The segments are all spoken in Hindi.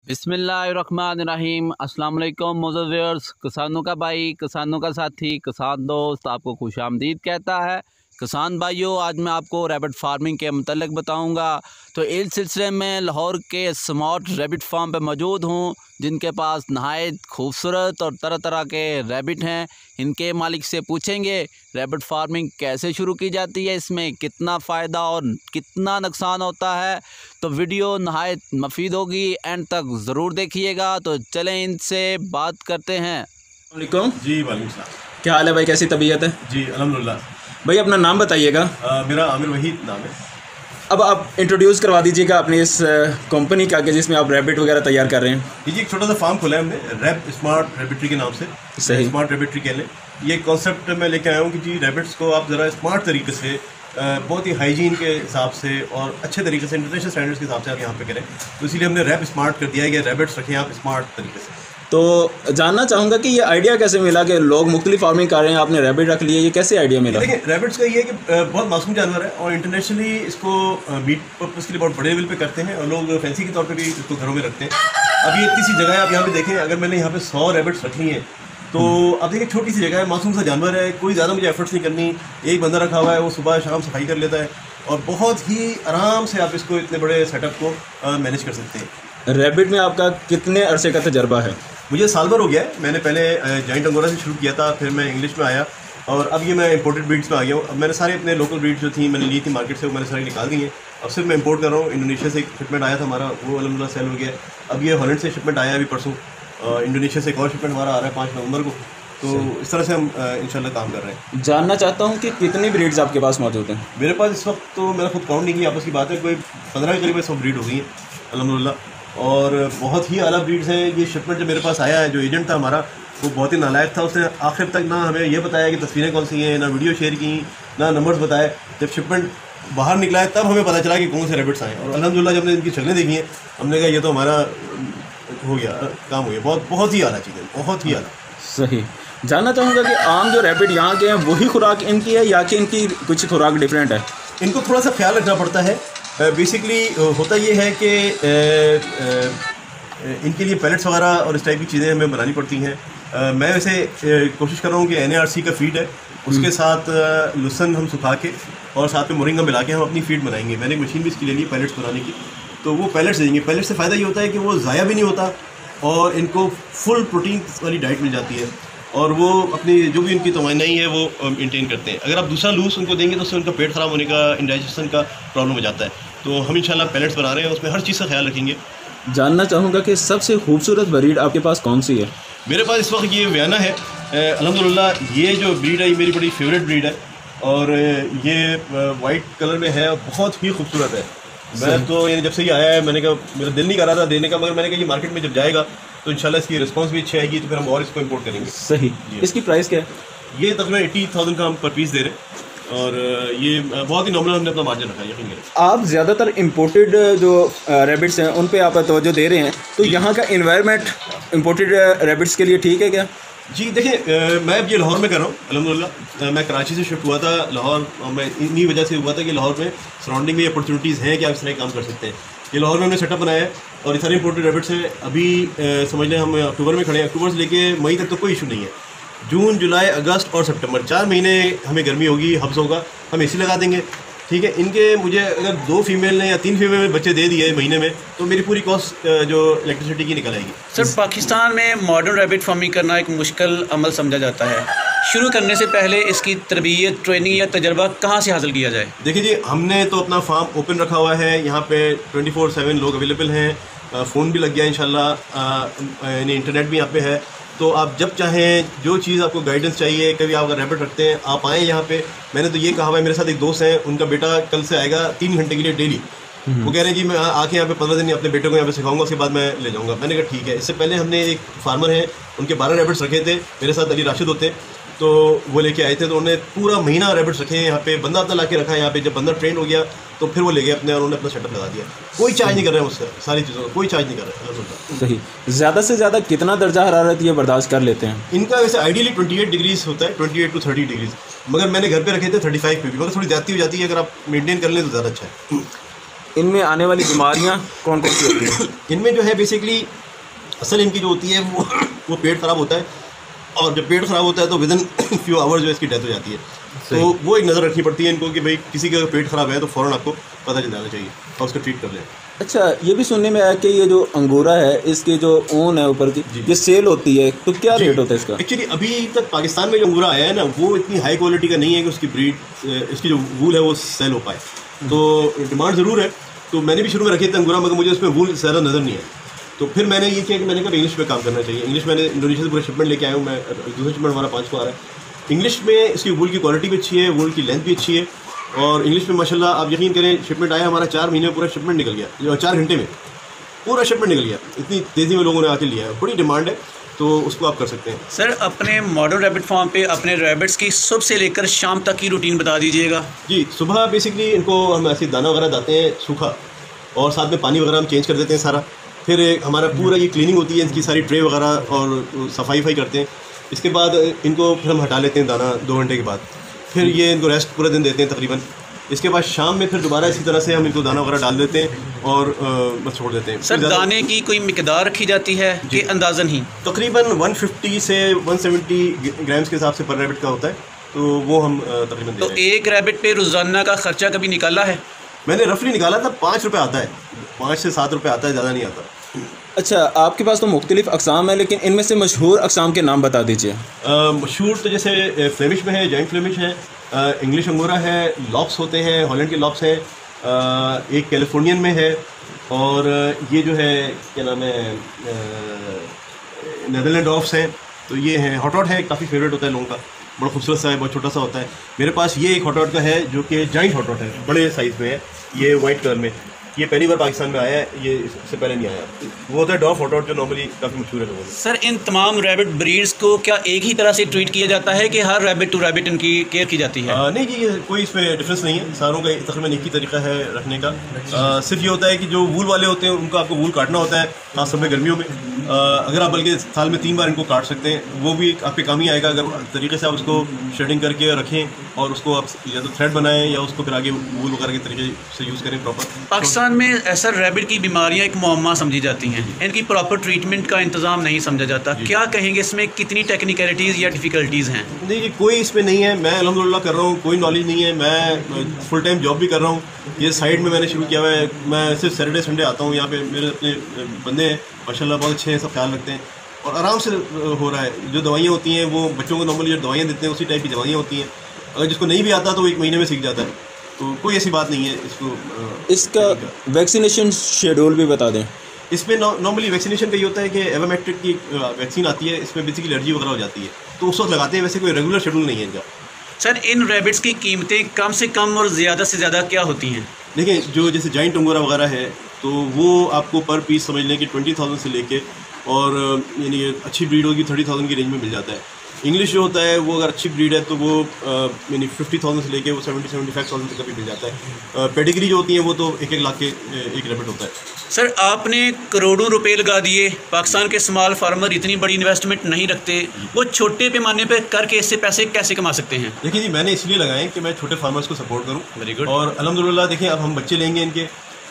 बिस्मिल्लाहिर्रहमानिर्रहीम। अस्सलाम वालेकुम मोअज़्ज़ज़ व्यूअर्स। किसानों का भाई, किसानों का साथी, किसान दोस्त आपको खुशामदीद कहता है। किसान भाइयों, आज मैं आपको रैबिट फार्मिंग के मतलब बताऊंगा। तो इस सिलसिले में लाहौर के स्मार्ट रैबिट फार्म पे मौजूद हूँ, जिनके पास नहायत खूबसूरत और तरह तरह के रैबिट हैं। इनके मालिक से पूछेंगे रैबिट फार्मिंग कैसे शुरू की जाती है, इसमें कितना फ़ायदा और कितना नुकसान होता है। तो वीडियो नहायत मफीद होगी, एंड तक ज़रूर देखिएगा। तो चलें इनसे बात करते हैं। वालेकुम जी वालेकुम सलाम। क्या हाल है भाई, कैसी तबीयत है जी अल्हम्दुलिल्लाह। भाई? अपना नाम बताइएगा। मेरा आमिर वहीद नाम है। अब आप इंट्रोड्यूस करवा दीजिएगा अपनी इस कंपनी का कि जिसमें आप रैबिट वगैरह तैयार कर रहे हैं। जी एक छोटा सा फार्म खोला है हमने, रैब स्मार्ट रैबिट्री के नाम से। सही। स्मार्ट रैबिट्री कह लें। ये कॉन्सेप्ट मैं लेके आया हूँ कि जी रैबिट्स को आप ज़रा स्मार्ट तरीके से, बहुत ही हाइजीन के हिसाब से और अच्छे तरीके से, इंटरनेशनल स्टैंडर्ड्स के हिसाब से आप यहाँ पे करें। तो इसीलिए हमने रैब स्मार्ट कर दिया है कि रैबिट्स रखें आप स्मार्ट तरीके से। तो जानना चाहूँगा कि ये आइडिया कैसे मिला कि लोग मुख्तलिफ फार्मिंग कर रहे हैं, आपने रैबिट रख लिए, ये कैसे आइडिया मिला? देखिए रैबिट्स का ये है कि बहुत मासूम जानवर है और इंटरनेशनली इसको मीट पर्पज़ के लिए बहुत बड़े लेवल पे करते हैं और लोग फैंसी के तौर पे भी इसको घरों में रखते हैं। अब ये इतनी सी जगह है, आप यहाँ पे देखें, अगर मैंने यहाँ पे 100 रैबिट्स रख ली हैं तो अब देखिए छोटी सी जगह है, मासूम सा जानवर है, कोई ज़्यादा मुझे एफर्ट्स नहीं करनी। एक बंदा रखा हुआ है, वो सुबह शाम सफाई कर लेता है और बहुत ही आराम से आप इसको इतने बड़े सेटअप को मैनेज कर सकते हैं। रैबिट में आपका कितने अरसे का तजर्बा है? मुझे साल भर हो गया है। मैंने पहले जॉइंट अंगोरा से शुरू किया था, फिर मैं इंग्लिश में आया और अब ये मैं इंपोर्टेड ब्रीड्स में आ गया हूँ। अब मैंने सारे अपने लोकल ब्रीड्स जो थी मैंने ली थी मार्केट से, वो मैंने सारी निकाल दी हैं। अब सिर्फ मैं इंपोर्ट कर रहा हूँ। इंडोनेशिया से एक शिपमेंट आया था हमारा, वो अल्हम्दुलिल्लाह सेल हो गया। अब ये हॉलैंड से शिपमेंट आया अभी परसों। इंडोनेशिया से एक और शिपमेंट हमारा आ रहा है 5 नवंबर को। तो इस तरह से हम इंशाल्लाह काम कर रहे हैं। जानना चाहता हूँ कि कितनी ब्रीड्स आपके पास मौजूद हैं? मेरे पास इस वक्त तो मैंने खुद काउंट नहीं किया, आपस की बात है, कोई 15 के करीब इस वक्त ब्रीड हो गई है अल्हम्दुलिल्लाह। और बहुत ही आला ब्रीड्स हैं। ये शिपमेंट जो मेरे पास आया है, जो एजेंट था हमारा, वो बहुत ही नालायक था। उसने आखिर तक ना हमें ये बताया कि तस्वीरें कौन सी हैं, ना वीडियो शेयर की, ना नंबर्स बताए। जब शिपमेंट बाहर निकला है तब हमें पता चला कि कौन से रैबिट्स आए और अल्हम्दुलिल्लाह जब हमने इनकी शक्लें देखी हैं हमने कहा ये तो हमारा हो गया, काम हो गया। बहुत ही आला चीज़ है, बहुत ही आला। सही। जानना चाहूँगा कि आम जो रैबिट यहाँ के हैं वही खुराक इनकी है या कि इनकी कुछ खुराक डिफरेंट है? इनको थोड़ा सा ख्याल रखना पड़ता है। बेसिकली होता ये है कि इनके लिए पैलेट्स वगैरह और इस टाइप की चीज़ें हमें बनानी पड़ती हैं। मैं वैसे कोशिश कर रहा हूँ कि NARC का फीड है, उसके साथ लुसन हम सुखा के और साथ में मोरिंगा मिला के हम अपनी फीड बनाएंगे। मैंने एक मशीन भी इसके लिए ली पैलेट्स बनाने की, तो वो पैलेट्स देंगे। पैलेट से फ़ायदा ये होता है कि वो ज़ाया भी नहीं होता और इनको फुल प्रोटीन वाली डाइट मिल जाती है और वो अपनी जो भी उनकी तवानाई है वो मेंटेन करते हैं। अगर आप दूसरा लूज उनको देंगे तो उससे उनका पेट ख़राब होने का, इंडाइजेशन का प्रॉब्लम हो जाता है। तो हम इंशाल्लाह पैलेट्स बना रहे हैं, उसमें हर चीज़ का ख्याल रखेंगे। जानना चाहूँगा कि सबसे खूबसूरत ब्रीड आपके पास कौन सी है? मेरे पास इस वक्त ये व्याना है अल्हम्दुलिल्लाह। ये जो ब्रीड है ये मेरी बड़ी फेवरेट ब्रीड है और ये वाइट कलर में है और बहुत ही खूबसूरत है। मैं तो यानी जब से ये आया है मैंने कहा, मेरा दिल नहीं कर रहा था देने का, मगर मैंने कहा ये मार्केट में जब जाएगा तो इंशाल्लाह इसकी रिस्पांस भी अच्छी आएगी, तो फिर हम और इसको इंपोर्ट करेंगे। सही। इसकी प्राइस क्या है? ये तकरीबन 80,000 का हम पर पीस दे रहे हैं और ये बहुत ही नॉर्मल हमने अपना मार्जिन रखा है, यकीन करें। आप ज़्यादातर इंपोर्टेड जो रैबिट्स हैं उन पे आप तवज्जो दे रहे हैं, तो यहाँ का इन्वायरमेंट इंपोर्टेड रैबिट्स के लिए ठीक है क्या? जी देखिए, मैं अब ये लाहौर में कर रहा हूँ अल्हम्दुलिल्लाह। मैं कराची से शिफ्ट हुआ था लाहौर और मैं इन्हीं वजह से हुआ था कि लाहौर में सराउंडिंग में अपॉर्चुनिटीज़ हैं कि आप इस तरह काम कर सकते हैं। ये लाहौर में हमने सेटअप बनाया है और इस सारे इंपोर्टेड रैबिट्स हैं। अभी समझ लें हम अक्टूबर में खड़े हैं, अक्टूबर से लेके मई तक तो कोई इशू नहीं है। जून, जुलाई, अगस्त और सितंबर 4 महीने हमें गर्मी होगी, हब्स होगा, हम AC लगा देंगे, ठीक है। इनके मुझे अगर 2 फीमेल ने या 3 फीमेल बच्चे दे दिए महीने में तो मेरी पूरी कॉस्ट जो इलेक्ट्रिसिटी की निकल आएगी। सर, पाकिस्तान में मॉडर्न रैबिट फार्मिंग करना एक मुश्किल अमल समझा जाता है। शुरू करने से पहले इसकी तरबियत, ट्रेनिंग या तजर्बा कहाँ से हासिल किया जाए? देखिए जी, हमने तो अपना फार्म ओपन रखा हुआ है, यहाँ पे 24/7 लोग अवेलेबल हैं, फ़ोन भी लग गया इंशाल्लाह, यानी इंटरनेट भी यहाँ पे है। तो आप जब चाहें जो चीज़ आपको गाइडेंस चाहिए, कभी आप अगर रैबिट रखते हैं आप आएँ यहाँ पे। मैंने तो ये कहा हुआ है, मेरे साथ एक दोस्त हैं, उनका बेटा कल से आएगा 3 घंटे के लिए डेली। वो कह रहे हैं जी मैं आके यहाँ पे 15 दिन अपने बेटे को यहाँ पे सिखाऊंगा, उसके बाद मैं ले जाऊँगा। मैंने कहा ठीक है। इससे पहले हमने एक फार्मर हैं, उनके 12 रैबिट्स रखे थे, मेरे साथ अली राशिद होते, तो वो लेके आए थे, तो उन्होंने पूरा महीना रैबिट्स रखे हैं यहाँ पे। बंदा अपना ला के रखा है यहाँ पे, जब बंदा ट्रेंड हो गया तो फिर वो ले गए अपने और उन्होंने अपना सेटअप लगा दिया। कोई चार्ज नहीं कर रहे हैं उससे, सारी चीज़ों का कोई चार्ज नहीं कर रहे हैं। सही। ज़्यादा से ज़्यादा कितना दर्जा हरारत ये बर्दाश्त कर लेते हैं? इनका वैसे आइडियली 28 डिग्रीज होता है, 28 to 30 डिग्रीज, मगर मैंने घर पे रखे थे 35 पे भी, मगर थोड़ी ज़्यादा हो जाती है। अगर आप मेंटेन कर लें तो ज़्यादा अच्छा है। इनमें आने वाली बीमारियाँ कौन कौन सी होती हैं? इनमें जो है बेसिकली असल इनकी जो होती है वो पेट ख़राब होता है, और जब पेट ख़राब होता है तो विद इन फ्यू आवर्स जो है इसकी डेथ हो जाती है। तो वो एक नज़र रखनी पड़ती है इनको कि भाई किसी का पेट ख़राब है तो फ़ौरन आपको पता चल जाना चाहिए और उसको ट्रीट कर लें। अच्छा, ये भी सुनने में आया कि ये जो अंगूरा है इसकी जो ऊन है ऊपर की ये सेल होती है, तो क्या रेट होता है इसका? एक्चुअली अभी तक पाकिस्तान में जो अंगूरा आया है ना वो इतनी हाई क्वालिटी का नहीं है कि उसकी ब्रीड इसकी जो वूल है वो सेल हो पाए, तो डिमांड ज़रूर है। तो मैंने भी शुरू में रखे थे अंगूरा, मगर मुझे उसमें वूल ज़्यादा नज़र नहीं है। तो फिर मैंने ये किया कि मैंने कहा इंग्लिश पे काम करना चाहिए। इंग्लिश मैंने इंडोनेशिया से पूरा शिपमेंट लेके आया हूँ, मैं दूसरा शिपमेंट हमारा 5 को आ रहा है। इंग्लिश में इसकी वूल की क्वालिटी भी अच्छी है, वूल की लेंथ भी अच्छी है, और इंग्लिश में माशाल्लाह आप यकीन करें शिपमेंट आया हमारा 4 महीने में पूरा शिपमेंट निकल गया, 4 घंटे में पूरा शिपमेंट निकल गया। इतनी तेज़ी में लोगों ने आके लिया है, बड़ी डिमांड है, तो उसको आप कर सकते हैं। सर अपने मॉडर्न रैबिट फार्म पे अपने रैबिट्स की सुबह से लेकर शाम तक की रूटीन बता दीजिएगा। जी, सुबह बेसिकली इनको हम ऐसे दाना वगैरह दाते हैं सूखा, और साथ में पानी वगैरह हम चेंज कर देते हैं सारा। फिर हमारा पूरा ये क्लीनिंग होती है, इनकी सारी ट्रे वगैरह और सफाई करते हैं। इसके बाद इनको फिर हम हटा लेते हैं दाना 2 घंटे के बाद। फिर ये इनको रेस्ट पूरा दिन देते हैं तकरीबन। इसके बाद शाम में फिर दोबारा इसी तरह से हम इनको दाना वगैरह डाल देते हैं और बस छोड़ देते हैं। सर दाने की कोई मिकदार रखी जाती है कि अंदाज़न ही? तकरीबन 150 से 170 ग्राम्स के हिसाब से पर रैबिट का होता है, तो वो हम तकरीबन तो एक रैबिट पे रोज़ाना का खर्चा कभी निकाला है? मैंने रफली निकाला था, 5 रुपये आता है, 5 से 7 रुपये आता है, ज़्यादा नहीं आता। अच्छा, आपके पास तो मुख्तलिफ अक़साम है, लेकिन इनमें से मशहूर अक़साम के नाम बता दीजिए। मशहूर तो जैसे फ्लेमिश में है, जॉइंट फ्लेमिश है, इंग्लिश अंगोरा है, लॉप्स होते हैं, हॉलैंड के लॉप्स हैं, एक कैलिफोर्नियन में है, और ये जो है क्या नाम है नेदरलैंड डॉफ्स हैं। तो ये है हॉटॉट है, काफ़ी फेवरेट होता है लोगों का, बड़ा खूबसूरत सा है, बहुत छोटा सा होता है। मेरे पास ये एक हॉटॉट का है जो कि जॉइंट हॉटॉट है, बड़े साइज़ में है, ये वाइट कलर में। ये पहली बार पाकिस्तान में आया है, ये इससे पहले नहीं आया। वो होता है डॉफ हॉटॉट जो नॉर्मली काफ़ी मशहूर है लोगों में। सर इन तमाम रैबिट ब्रीड्स को क्या एक ही तरह से ट्रीट किया जाता है कि हर रैबिट टू रैबिट इनकी केयर की जाती है? नहीं जी, ये कोई इसमें डिफरेंस नहीं है, सारों का तकरीबन एक ही तरीका है रखने का। सिर्फ ये होता है कि जो वूल वाले होते हैं उनको आपको वूल काटना होता है, खास समय गर्मियों में। अगर आप बल्कि साल में 3 बार इनको काट सकते हैं, वो भी आपके काम ही आएगा अगर तरीके से आप उसको शेडिंग करके रखें और उसको आप या तो थ्रेड बनाएं या उसको फिर आगे वूल वगैरह के तरीके से यूज़ करें प्रॉपर। पाकिस्तान में ऐसा रैबिट की बीमारियां एक मुअम्मा समझी जाती हैं, इनकी प्रॉपर ट्रीटमेंट का इंतजाम नहीं समझा जाता। क्या कहेंगे इसमें कितनी टेक्निकलिटीज़ या डिफ़िकल्टीज़ हैं? नहीं जी, कोई इसमें नहीं है, मैं अल्हम्दुलिल्लाह कर रहा हूँ, कोई नॉलेज नहीं है। मैं फुल टाइम जॉब भी कर रहा हूँ, ये साइड में मैंने शुरू किया हुआ है। मैं सिर्फ सैटरडे संडे आता हूँ यहाँ पे, मेरे अपने बंदे हैं माशाल्लाह, बहुत अच्छे हैं, सब ख्याल रखते हैं और आराम से हो रहा है। जो दवाइयाँ होती हैं वो बच्चों को नॉर्मली जो दवाइयाँ देते हैं उसी टाइप की दवाइयाँ होती हैं। अगर जिसको नहीं भी आता तो 1 महीने में सीख जाता है, तो कोई ऐसी बात नहीं है। इसका वैक्सीनेशन शेड्यूल भी बता दें। इसमें नॉर्मली वैक्सीनेशन का ये होता है कि एवामेट्रिक की वैक्सीन आती है, इसमें बेसिकली एलर्जी वगैरह हो जाती है, तो उस वक्त लगाते हैं। वैसे कोई रेगुलर शेड्यूल नहीं है इनका। सर इन रैबिट्स की कीमतें कम से कम और ज़्यादा से ज़्यादा क्या होती हैं? देखिए, जो जैसे जॉइंट अंगोरा वगैरह है तो वो आपको पर पीस समझ लें कि 20,000 से लेके और यानी अच्छी ब्रीड होगी 30,000 की रेंज में मिल जाता है। इंग्लिश जो होता है वो अगर अच्छी ब्रीड है तो वो यानी 50,000 से लेके वो 70-75,000 तक का भी मिल जाता है। पेडिग्री जो होती है वो तो 1-1 लाख के एक रैबिट होता है। सर आपने करोड़ों रुपए लगा दिए, पाकिस्तान के स्मॉल फार्मर इतनी बड़ी इन्वेस्टमेंट नहीं रखते, वो छोटे पैमाने पे करके इससे पैसे कैसे कमा सकते हैं? देखिए जी, मैंने इसलिए लगाए कि मैं छोटे फार्मर्स को सपोर्ट करूँ। Very good. और अल्हम्दुलिल्लाह देखिए, अब हम बच्चे लेंगे इनके,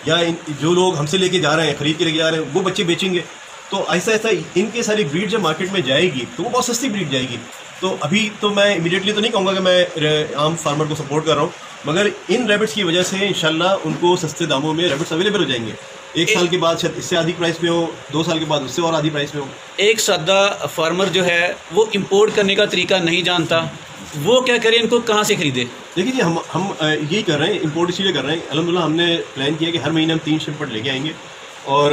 या जो लोग हमसे लेके जा रहे हैं, ख़रीद के लेके जा रहे हैं, वो बच्चे बेचेंगे, तो ऐसा ऐसा इनके सारी ब्रीड जब मार्केट में जाएगी तो वो बहुत सस्ती ब्रीड जाएगी। तो अभी तो मैं इमीडिएटली तो नहीं कहूँगा कि मैं आम फार्मर को सपोर्ट कर रहा हूँ, मगर इन रैबिट्स की वजह से इंशाल्लाह उनको सस्ते दामों में रैबिट्स अवेलेबल हो जाएंगे। 1 साल के बाद शायद इससे आधी प्राइस में हो, 2 साल के बाद उससे और आधी प्राइस में हो। एक सादा फार्मर जो है वो इंपोर्ट करने का तरीका नहीं जानता, वो क्या करें, इनको कहाँ से खरीदे? देखिए जी, हम यही कर रहे हैं, इंपोर्ट इसलिए कर रहे हैं। अल्हम्दुलिल्लाह हमने प्लान किया कि हर महीने हम 3 शिपमेंट लेके आएंगे और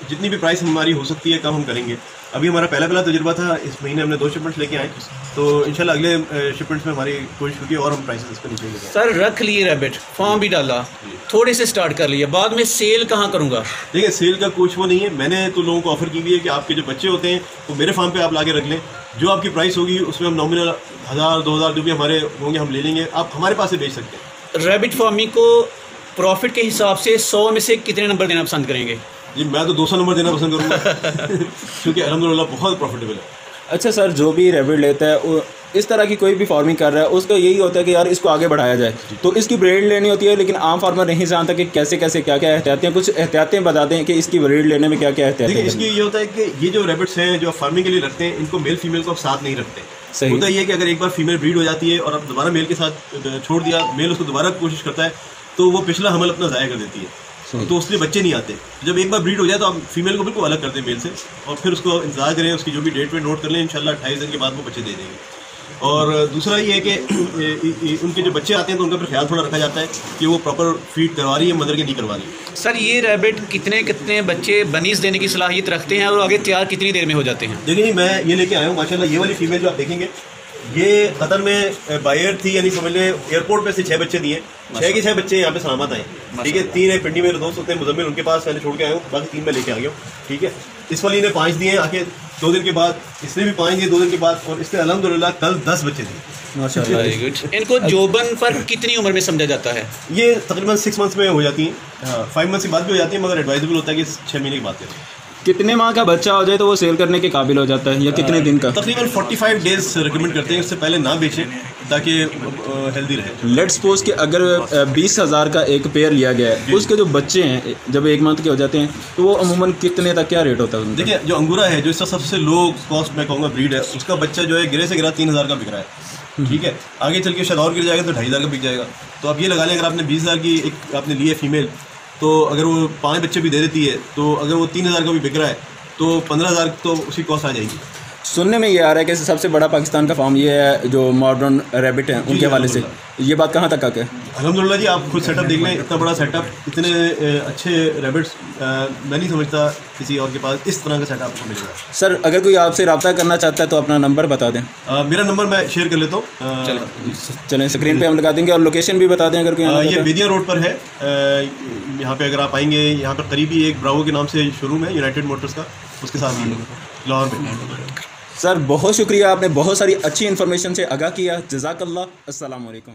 जितनी भी प्राइस हमारी हो सकती है कम हम करेंगे। अभी हमारा पहला तजुर्बा था, इस महीने हमने 2 शिपमेंट्स लेके आए, तो इंशाल्लाह अगले शिपमेंट्स में हमारी कोशिश होगी और हम प्राइसेस इस पर नीचे लेके आएं। सर रख लिए रैबिट, फॉर्म भी डाला, थोड़े से स्टार्ट कर लिया, बाद में सेल कहाँ करूँगा? देखिए, सेल का कुछ वो नहीं है। मैंने तो लोगों को ऑफर की हुई है कि आपके जो बच्चे होते हैं वो मेरे फार्म पे आप लाके रख लें, जो आपकी प्राइस होगी उसमें हम नॉमिनल 1000-2000 जो भी हमारे होंगे हम ले लेंगे, आप हमारे पास से बेच सकते हैं। रैबिट फार्मिंग को प्रॉफिट के हिसाब से 100 में से कितने नंबर देना पसंद करेंगे? जी, मैं तो 200 नंबर देना पसंद करूँगा क्योंकि अल्हम्दुलिल्लाह बहुत प्रॉफिटेबल है। अच्छा सर, जो भी रैबिट लेता है वो इस तरह की कोई भी फार्मिंग कर रहा है उसका यही होता है कि यार इसको आगे बढ़ाया जाए, तो इसकी ब्रीड लेनी होती है, लेकिन आम फार्मर नहीं जानता कि कैसे कैसे क्या क्या एहतियातें, कुछ एहतियातें बताते हैं कि इसकी ब्रीड लेने में क्या क्या एहतियातें। देखिए इसकी ये होता है कि ये जो रैबिट्स हैं जो फार्मिंग के लिए रखते हैं, इनको मेल फीमेल को आप साथ नहीं रखते। सही होता ये है कि अगर एक बार फीमेल ब्रीड हो जाती है और आप दोबारा मेल के साथ छोड़ दिया, मेल उसको दोबारा कोशिश करता है तो वो पिछला हमल अपना ज़ाया कर देती है, तो उसलिए बच्चे नहीं आते। जब एक बार ब्रीड हो जाए तो आप फीमेल को बिल्कुल अलग कर दें मेल से, और फिर उसको इंतजार करें, उसकी जो भी डेट पे नोट कर लें, इंशाल्लाह 28 दिन के बाद वो बच्चे दे देंगे। और दूसरा ये है कि उनके जो बच्चे आते हैं तो उनका फिर ख्याल थोड़ा रखा जाता है कि वो प्रॉपर फीड करवा रही है मदर के नहीं करवा रही। सर ये रैबिट कितने कितने बच्चे बनीज देने की सलाहियत रखते हैं और आगे तैयार कितनी देर में हो जाते हैं? देखिए मैं ये लेके आया हूँ माशाल्लाह, ये वाली फीमेल जो आप देखेंगे ये कतर में बायर थी, यानी समझ लें एयरपोर्ट पे से 6 बच्चे दिए, 6 के 6 बच्चे यहाँ पे सलामत आए। ठीक है, 3 है पिंडी, मेरे दोस्त होते हैं मुजम्मिल, उनके पास मैंने छोड़ के आया हूँ, बाकी 3 मैं लेके आ गया हूँ। ठीक है, इस वाली ने 5 दिए आके 2 दिन के बाद, इसने भी 5 दिए 2 दिन के बाद, और इसने अल्हम्दुलिल्लाह कल 10 बच्चे दिए। माशाल्लाह। इनको जोबन पर कितनी उम्र में समझा जाता है? ये तकरीबन 6 मंथ्स में हो जाती हैं, हाँ 5 मंथ्स के बाद भी हो जाती है, मगर एडवाइजेबल होता है कि 6 महीने की बात करें। कितने माह का बच्चा हो जाए तो वो सेल करने के काबिल हो जाता है, या कितने दिन का? तकरीबन 45 डेज रिकमेंड करते हैं, उससे पहले ना बेचें ताकि हेल्दी रहे। लेट्स सपोज कि अगर 20,000 का एक पेयर लिया गया है, उसके जो बच्चे हैं जब 1 मंथ के हो जाते हैं तो वो अमूमन कितने तक क्या रेट होता है? देखिए जो अंगूरा है, जो इसका सबसे लो कॉस्ट मैं कहूँगा ब्रीड है, उसका बच्चा जो है गिरे से गिरा 3,000 का बिक रहा है। ठीक है, आगे चल के शायद और गिर जाएगा तो 2,500 का बिक जाएगा। तो आप ये लगा लें, अगर आपने 20,000 की एक आपने ली है फीमेल, तो अगर वो 5 बच्चे भी दे देती है, तो अगर वो 3,000 का भी बिक रहा है तो 15,000 तो उसकी कॉस्ट आ जाएगी। सुनने में ये आ रहा है कि सबसे बड़ा पाकिस्तान का फार्म ये है जो मॉडर्न रैबिट हैं उनके हवाले से, ये बात कहाँ तक है? अल्हम्दुलिल्लाह जी, आप खुद सेटअप देख लें, इतना बड़ा सेटअप, इतने अच्छे रैबिट्स मैं नहीं समझता किसी और के पास इस तरह का सेटअप आपको मिलेगा। सर अगर कोई आपसे रब्ता करना चाहता है तो अपना नंबर बता दें। मेरा नंबर मैं शेयर कर लेता हूँ, चलें स्क्रीन पे हम लगा देंगे, और लोकेशन भी बता दें अगर कोई। ये बेदिया रोड पर है, यहाँ पे अगर आप आएंगे, यहाँ पर करीबी एक ब्रावो के नाम से शोरूम है यूनाइटेड मोटर्स का, उसके साथ लाहौर में। सर बहुत शुक्रिया, आपने बहुत सारी अच्छी इन्फॉर्मेशन से आगाह किया, जज़ाकल्लाह, अस्सलाम वालेकुम।